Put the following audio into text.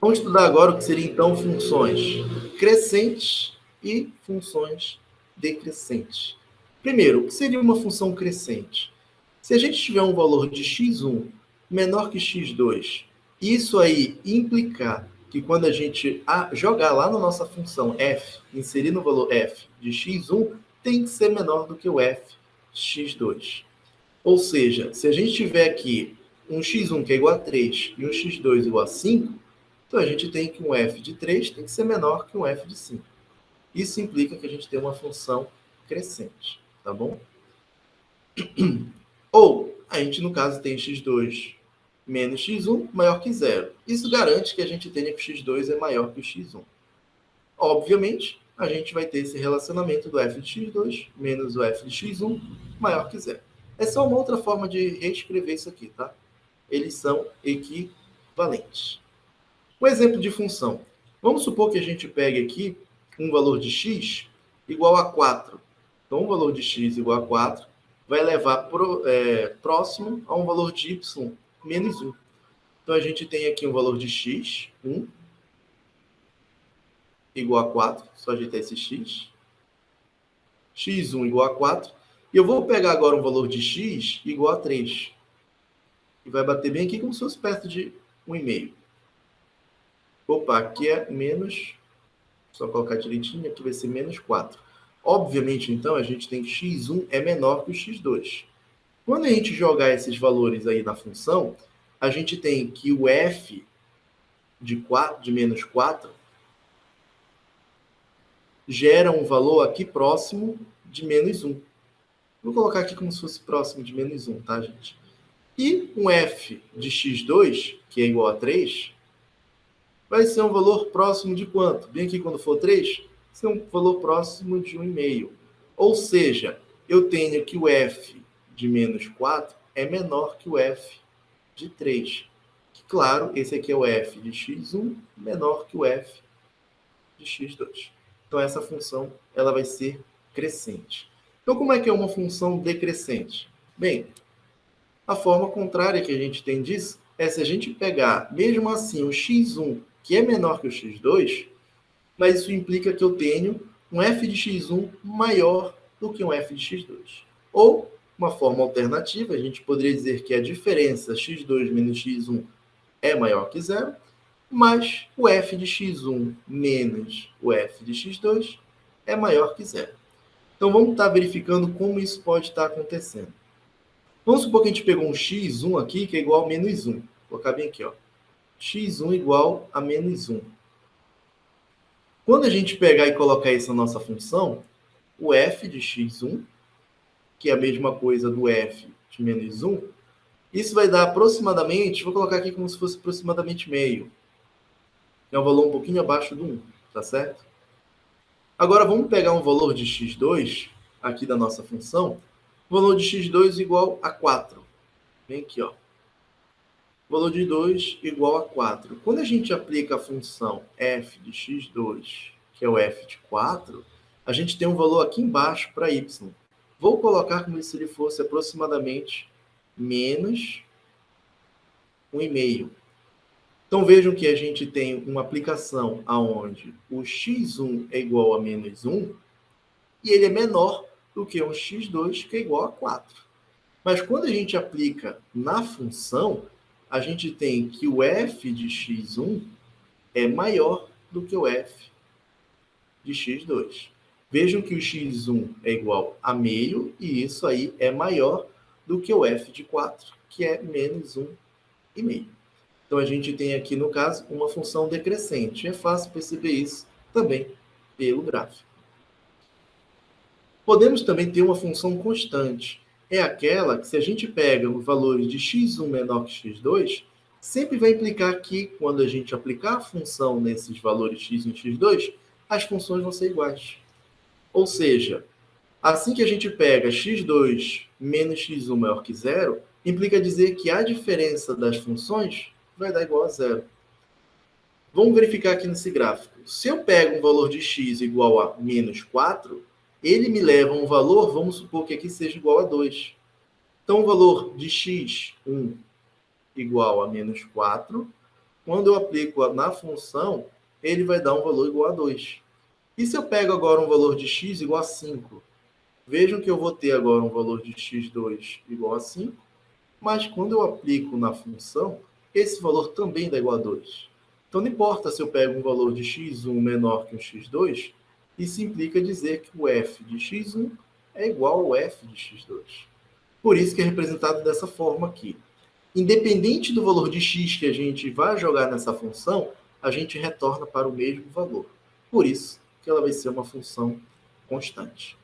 Vamos estudar agora o que seriam, então, funções crescentes e funções decrescentes. Primeiro, o que seria uma função crescente? Se a gente tiver um valor de x1 menor que x2, isso aí implicar que quando a gente jogar lá na nossa função f, inserir no valor f de x1, tem que ser menor do que o f de x2. Ou seja, se a gente tiver aqui um x1 que é igual a 3 e um x2 igual a 5, então a gente tem que um f de 3 tem que ser menor que um f de 5. Isso implica que a gente tem uma função crescente, tá bom? Ou a gente, no caso, tem x2 menos x1 maior que zero. Isso garante que a gente tenha que o x2 é maior que o x1. Obviamente, a gente vai ter esse relacionamento do f de x2 menos o f de x1 maior que zero. É só uma outra forma de reescrever isso aqui, tá? Eles são equivalentes. Um exemplo de função. Vamos supor que a gente pegue aqui um valor de x igual a 4. Então, um valor de x igual a 4 vai levar próximo a um valor de y menos 1. Então, a gente tem aqui um valor de x, 1, igual a 4. Só ajeitar esse x. x1 igual a 4. E eu vou pegar agora um valor de x igual a 3. E vai bater bem aqui como se fosse perto de 1,5. Opa, aqui é menos, só colocar direitinho, aqui vai ser menos 4. Obviamente, então, a gente tem que x1 é menor que o x2. Quando a gente jogar esses valores aí na função, a gente tem que o f de menos 4 gera um valor aqui próximo de menos 1. Vou colocar aqui como se fosse próximo de menos 1, tá, gente? E um f de x2, que é igual a 3, vai ser um valor próximo de quanto? Bem aqui, quando for 3, vai ser um valor próximo de 1,5. Ou seja, eu tenho que o f de menos 4 é menor que o f de 3. Claro, esse aqui é o f de x1 menor que o f de x2. Então, essa função ela vai ser crescente. Então, como é que é uma função decrescente? Bem, a forma contrária que a gente tem disso é se a gente pegar, mesmo assim, o x1, que é menor que o x2, mas isso implica que eu tenho um f de x1 maior do que um f de x2. Ou, uma forma alternativa, a gente poderia dizer que a diferença x2 menos x1 é maior que zero, mas o f de x1 menos o f de x2 é maior que zero. Então, vamos estar verificando como isso pode estar acontecendo. Vamos supor que a gente pegou um x1 aqui, que é igual a menos 1. Vou colocar bem aqui, ó. x1 igual a menos 1. Quando a gente pegar e colocar isso na nossa função, o f de x1, que é a mesma coisa do f de menos 1, isso vai dar aproximadamente, vou colocar aqui como se fosse aproximadamente meio. É um valor um pouquinho abaixo do 1, tá certo? Agora vamos pegar um valor de x2, aqui da nossa função, o valor de x2 igual a 4. Vem aqui, ó. Valor de 2 igual a 4. Quando a gente aplica a função f de x2, que é o f de 4, a gente tem um valor aqui embaixo para y. Vou colocar como se ele fosse aproximadamente menos 1,5. Então vejam que a gente tem uma aplicação onde o x1 é igual a menos 1 e ele é menor do que um x2 que é igual a 4. Mas quando a gente aplica na função, a gente tem que o f de x1 é maior do que o f de x2. Vejam que o x1 é igual a meio, e isso aí é maior do que o f de 4, que é menos 1,5. Então, a gente tem aqui, no caso, uma função decrescente. É fácil perceber isso também pelo gráfico. Podemos também ter uma função constante. É aquela que, se a gente pega os valores de x1 menor que x2, sempre vai implicar que, quando a gente aplicar a função nesses valores x1 e x2, as funções vão ser iguais. Ou seja, assim que a gente pega x2 menos x1 maior que zero, implica dizer que a diferença das funções vai dar igual a zero. Vamos verificar aqui nesse gráfico. Se eu pego um valor de x igual a menos 4, ele me leva a um valor, vamos supor que aqui seja igual a 2. Então, o valor de x1 igual a menos 4, quando eu aplico na função, ele vai dar um valor igual a 2. E se eu pego agora um valor de x igual a 5? Vejam que eu vou ter agora um valor de x2 igual a 5, mas quando eu aplico na função, esse valor também dá igual a 2. Então, não importa se eu pego um valor de x1 menor que um x2, isso implica dizer que o f de x1 é igual ao f de x2. Por isso que é representado dessa forma aqui. Independente do valor de x que a gente vai jogar nessa função, a gente retorna para o mesmo valor. Por isso que ela vai ser uma função constante.